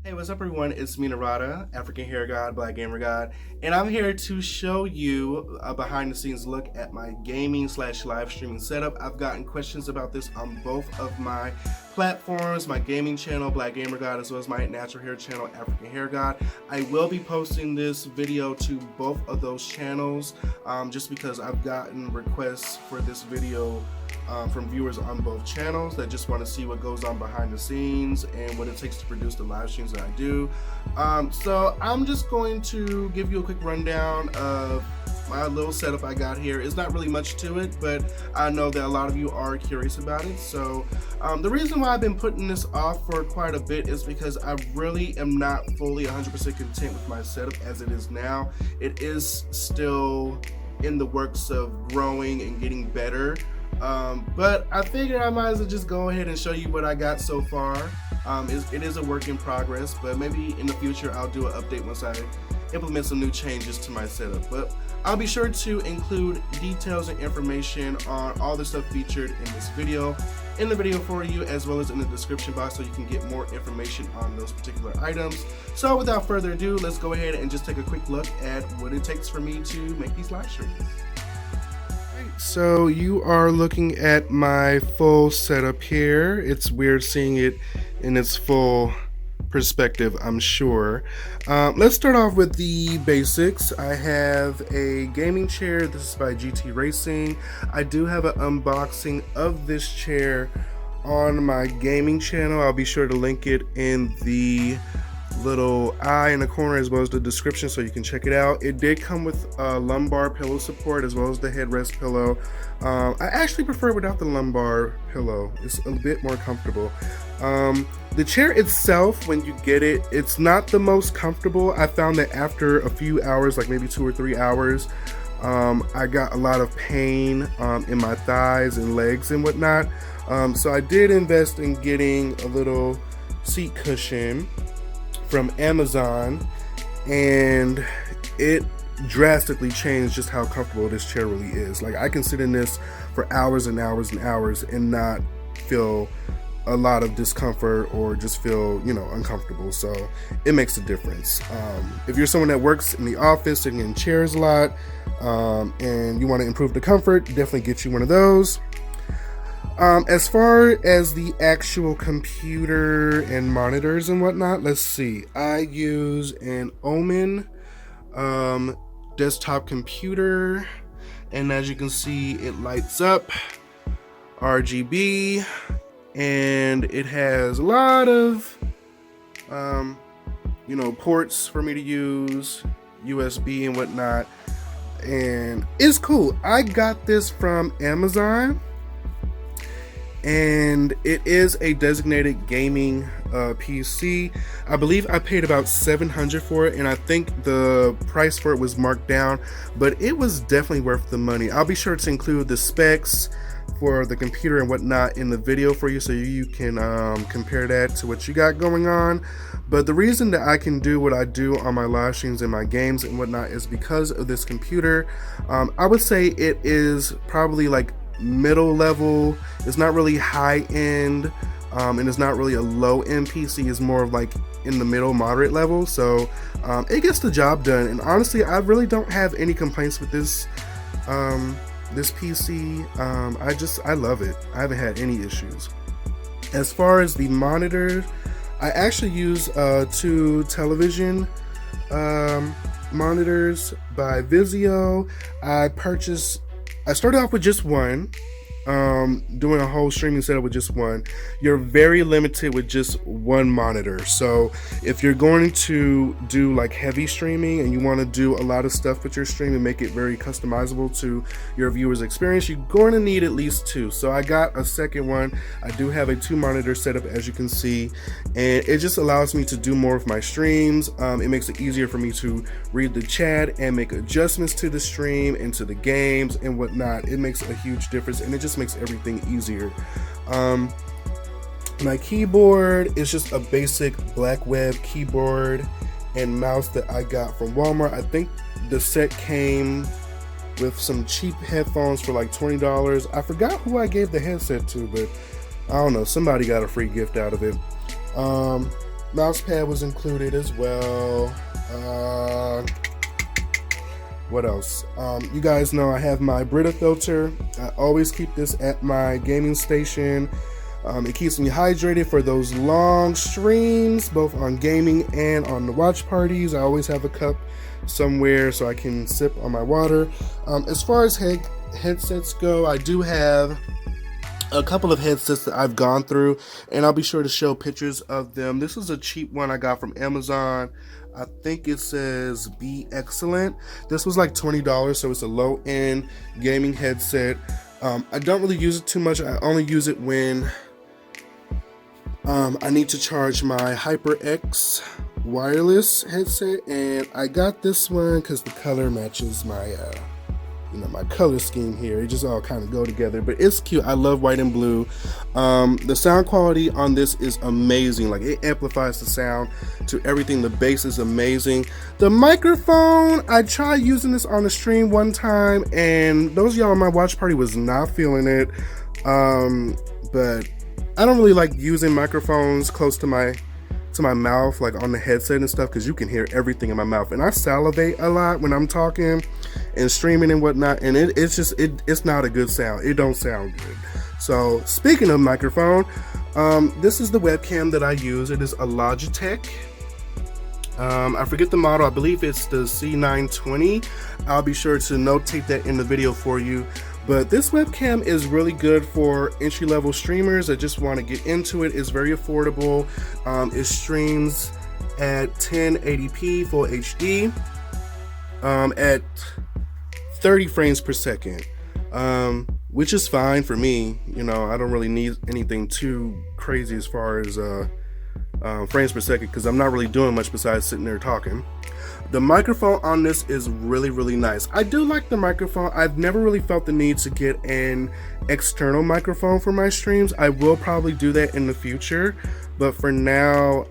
Hey, what's up everyone? It's me, Narada, African Hair God, Black Gamer God, and I'm here to show you a behind the scenes look at my gaming / live streaming setup. I've gotten questions about this on both of my platforms, my gaming channel, Black Gamer God, as well as my natural hair channel, African Hair God. I will be posting this video to both of those channels just because I've gotten requests for this video from viewers on both channels that just want to see what goes on behind the scenes and what it takes to produce the live streams that I do. So I'm just going to give you a quick rundown of my little setup I got here. It's not really much to it, but I know that a lot of you are curious about it. So the reason why I've been putting this off for quite a bit is because I really am not fully 100% content with my setup as it is now. It is still in the works of growing and getting better. But I figured I might as well just go ahead and show you what I got so far. It is a work in progress, but maybe in the future I'll do an update once I implement some new changes to my setup. But I'll be sure to include details and information on all the stuff featured in this video in the video for you, as well as in the description box, so you can get more information on those particular items. So without further ado, let's go ahead and just take a quick look at what it takes for me to make these live streams. So you are looking at my full setup here. It's weird seeing it in its full perspective, I'm sure. Let's start off with the basics. I have a gaming chair. This is by GTRacing. I do have an unboxing of this chair on my gaming channel. I'll be sure to link it in the little eye in the corner as well as the description so you can check it out. It did come with lumbar pillow support as well as the headrest pillow. I actually prefer it without the lumbar pillow. It's a bit more comfortable. The chair itself, when you get it, it's not the most comfortable. I found that after a few hours, like maybe 2 or 3 hours, I got a lot of pain in my thighs and legs and whatnot. So I did invest in getting a little seat cushion from Amazon, and it drastically changed just how comfortable this chair really is. Like, I can sit in this for hours and hours and hours and not feel a lot of discomfort or just feel, uncomfortable. So it makes a difference. If you're someone that works in the office sitting in chairs a lot, and you want to improve the comfort, definitely get you one of those. As far as the actual computer and monitors and whatnot, let's see. I use an Omen desktop computer, and as you can see, it lights up RGB, and it has a lot of ports for me to use, USB and whatnot, and it's cool. I got this from Amazon, and it is a designated gaming PC. I believe I paid about $700 for it, and I think the price for it was marked down, but it was definitely worth the money. I'll be sure to include the specs for the computer and whatnot in the video for you so you can compare that to what you got going on. But the reason that I can do what I do on my live streams and my games and whatnot is because of this computer. I would say it is probably like middle level. It's not really high end, and it's not really a low end PC. It's more of like in the middle moderate level, so it gets the job done. And honestly, I really don't have any complaints with this PC. I love it. I haven't had any issues. As far as the monitor, I actually use 2 television monitors by Vizio. I started off with just one, doing a whole streaming setup with just one. You're very limited with just one monitor. So if you're going to do like heavy streaming and you want to do a lot of stuff with your stream and make it very customizable to your viewers' experience, you're going to need at least 2. So I got a second one. I do have a 2 monitor setup, as you can see, and it just allows me to do more of my streams. It makes it easier for me to read the chat and make adjustments to the stream and to the games and whatnot. It makes a huge difference, and it just makes everything easier. My keyboard is just a basic black web keyboard and mouse that I got from Walmart. I think the set came with some cheap headphones for like $20. I forgot who I gave the headset to, but I don't know, somebody got a free gift out of it. Mouse pad was included as well. What else? You guys know I have my Brita filter. I always keep this at my gaming station. It keeps me hydrated for those long streams, both on gaming and on the watch parties. I always have a cup somewhere so I can sip on my water. As far as headsets go, I do have a couple of headsets that I've gone through, and I'll be sure to show pictures of them. This is a cheap one I got from Amazon. I think it says Be Excellent. This was like $20, so it's a low-end gaming headset. I don't really use it too much. I only use it when I need to charge my HyperX wireless headset, and I got this one because the color matches my my color scheme here. It just all kind of go together, but it's cute. I love white and blue. The sound quality on this is amazing. Like, it amplifies the sound to everything. The bass is amazing. The microphone, I tried using this on the stream one time, and those of y'all on my watch party was not feeling it. But I don't really like using microphones close to my mouth, like on the headset and stuff, because you can hear everything in my mouth, and I salivate a lot when I'm talking and streaming and whatnot, and it's not a good sound. It don't sound good. So speaking of microphone, this is the webcam that I use. It is a Logitech. I forget the model. I believe it's the C920. I'll be sure to notate that in the video for you. But this webcam is really good for entry-level streamers that just want to get into it. It's very affordable. It streams at 1080p full HD at 30 frames per second, which is fine for me. You know, I don't really need anything too crazy as far as frames per second, because I'm not really doing much besides sitting there talking. The microphone on this is really, really nice. I do like the microphone. I've never really felt the need to get an external microphone for my streams. I will probably do that in the future, but for now,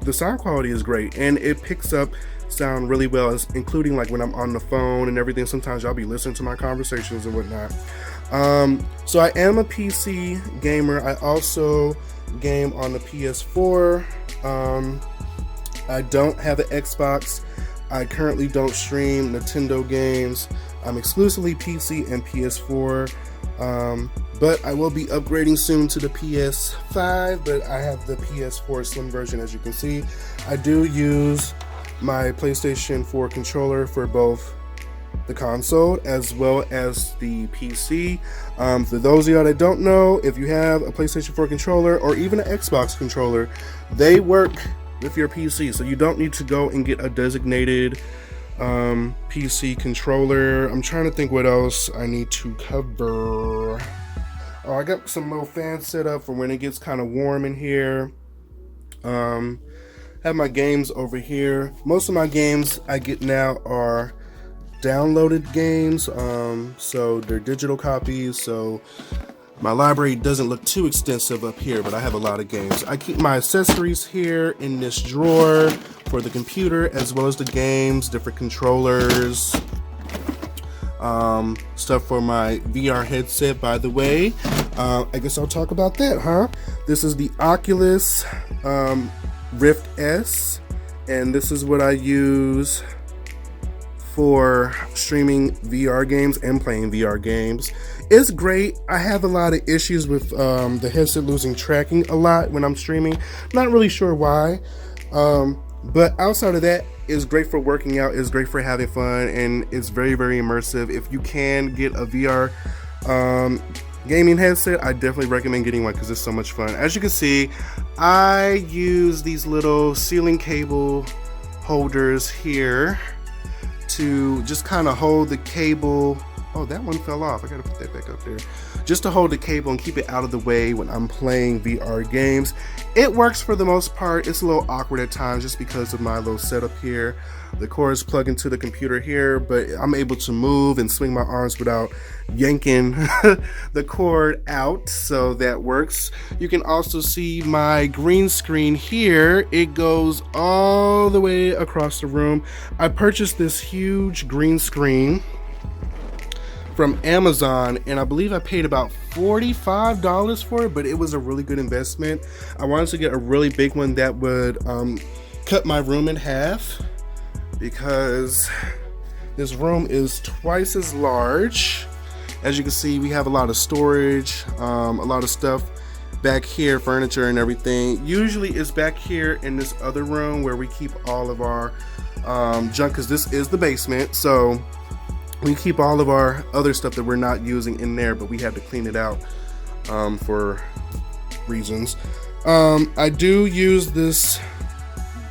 the sound quality is great, and it picks up sound really well, including like when I'm on the phone and everything. Sometimes I'll be listening to my conversations and whatnot. So I am a PC gamer. I also game on the PS4. I don't have an Xbox. I currently don't stream Nintendo games. I'm exclusively PC and PS4. But I will be upgrading soon to the PS5, but I have the PS4 Slim version, as you can see. I do use my PlayStation 4 controller for both the console as well as the PC. For those of y'all that don't know, if you have a PlayStation 4 controller or even an Xbox controller, they work with your PC, so you don't need to go and get a designated PC controller. I'm trying to think what else I need to cover. Oh, I got some little fans set up for when it gets kind of warm in here. Have my games over here. Most of my games I get now are downloaded games, so they're digital copies, so my library doesn't look too extensive up here, but I have a lot of games. I keep my accessories here in this drawer for the computer, as well as the games, different controllers, stuff for my VR headset, by the way. I guess I'll talk about that, huh? This is the Oculus Rift S, and this is what I use for streaming VR games and playing VR games. It's great. I have a lot of issues with the headset losing tracking a lot when I'm streaming. Not really sure why, but outside of that, it's great for working out, it's great for having fun, and it's very, very immersive. If you can get a VR gaming headset, I definitely recommend getting one because it's so much fun. As you can see, I use these little ceiling cable holders here to just kind of hold the cable. Oh, that one fell off. I gotta put that back up there. Just to hold the cable and keep it out of the way when I'm playing VR games. It works for the most part. It's a little awkward at times just because of my little setup here. The cords plug into the computer here, but I'm able to move and swing my arms without yanking the cord out, so that works. You can also see my green screen here. It goes all the way across the room. I purchased this huge green screen from Amazon, and I believe I paid about $45 for it, but it was a really good investment. I wanted to get a really big one that would cut my room in half, because this room is twice as large. As you can see, we have a lot of storage, a lot of stuff back here, furniture and everything. Usually it's back here in this other room where we keep all of our junk, because this is the basement, so we keep all of our other stuff that we're not using in there, but we have to clean it out for reasons. I do use this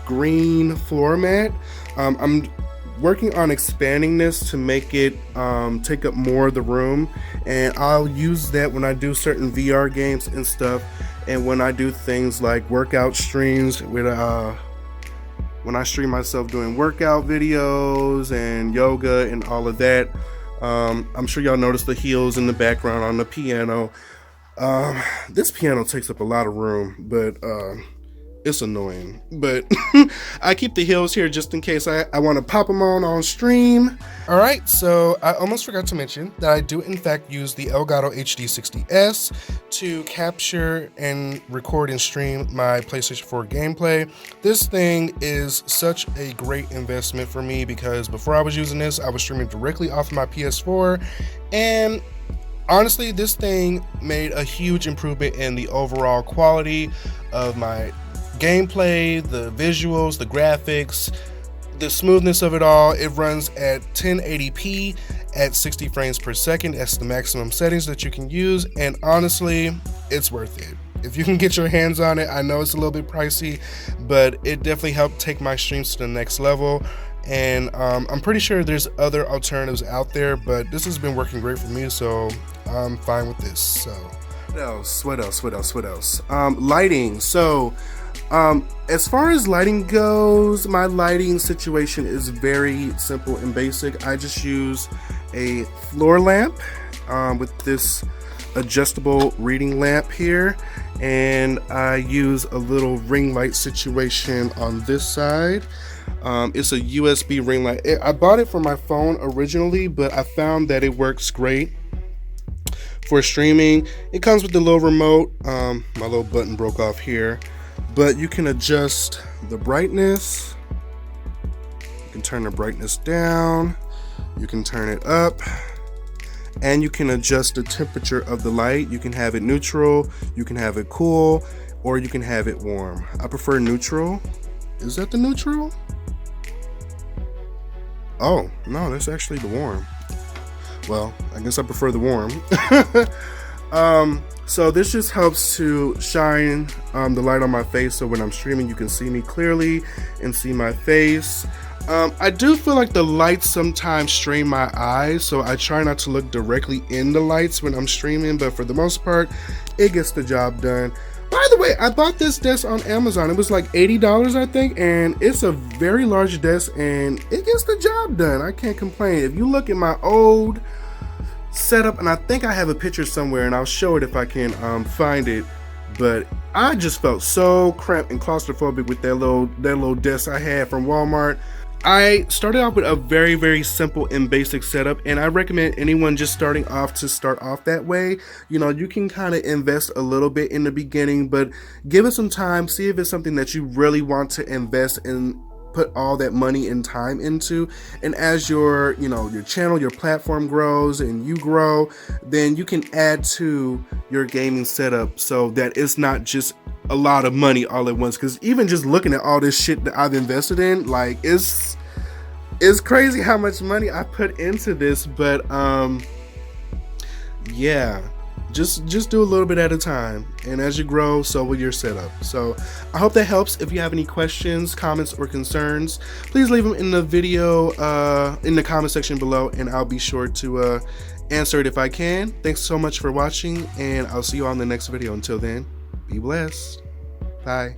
green floor mat. I'm working on expanding this to make it take up more of the room, and I'll use that when I do certain VR games and stuff, and when I do things like workout streams with when I stream myself doing workout videos and yoga and all of that. I'm sure y'all noticed the heels in the background on the piano. This piano takes up a lot of room, but it's annoying. But I keep the heels here just in case I want to pop them on stream. All right, so I almost forgot to mention that I do in fact use the Elgato HD60S to capture and record and stream my PlayStation 4 gameplay. This thing is such a great investment for me, because before I was using this, I was streaming directly off of my PS4, and honestly, this thing made a huge improvement in the overall quality of my gameplay, the visuals, the graphics, the smoothness of it all. It runs at 1080p at 60 frames per second. That's the maximum settings that you can use, and honestly, it's worth it. If you can get your hands on it, I know it's a little bit pricey, but it definitely helped take my streams to the next level. And I'm pretty sure there's other alternatives out there, but this has been working great for me, so I'm fine with this. So what else? Lighting. So as far as lighting goes, my lighting situation is very simple and basic. I just use a floor lamp with this adjustable reading lamp here, and I use a little ring light situation on this side. It's a USB ring light. I bought it for my phone originally, but I found that it works great for streaming. It comes with the little remote. My little button broke off here, but you can adjust the brightness. You can turn the brightness down. You can turn it up, and you can adjust the temperature of the light. You can have it neutral, you can have it cool, or you can have it warm. I prefer neutral. Is that the neutral? Oh, no, that's actually the warm. Well, I guess I prefer the warm. So this just helps to shine the light on my face, so when I'm streaming you can see me clearly and see my face. I do feel like the lights sometimes strain my eyes, so I try not to look directly in the lights when I'm streaming, but for the most part, it gets the job done. By the way, I bought this desk on Amazon. It was like $80, I think, and it's a very large desk, and it gets the job done. I can't complain. If you look at my old setup, and I think I have a picture somewhere, and I'll show it if I can find it, but I just felt so cramped and claustrophobic with that little desk I had from Walmart. I started off with a very, very simple and basic setup, and I recommend anyone just starting off to start off that way. You know, you can kind of invest a little bit in the beginning, but give it some time, see if it's something that you really want to invest in, put all that money and time into. And as your channel, your platform grows and you grow, then you can add to your gaming setup so that it's not just a lot of money all at once. Because even just looking at all this shit that I've invested in, like, it's crazy how much money I put into this. But yeah, just do a little bit at a time, and as you grow, so will your setup. So I hope that helps. If you have any questions, comments, or concerns, please leave them in the video in the comment section below, and I'll be sure to answer it if I can. Thanks so much for watching, and I'll see you on the next video. Until then, be blessed. Bye.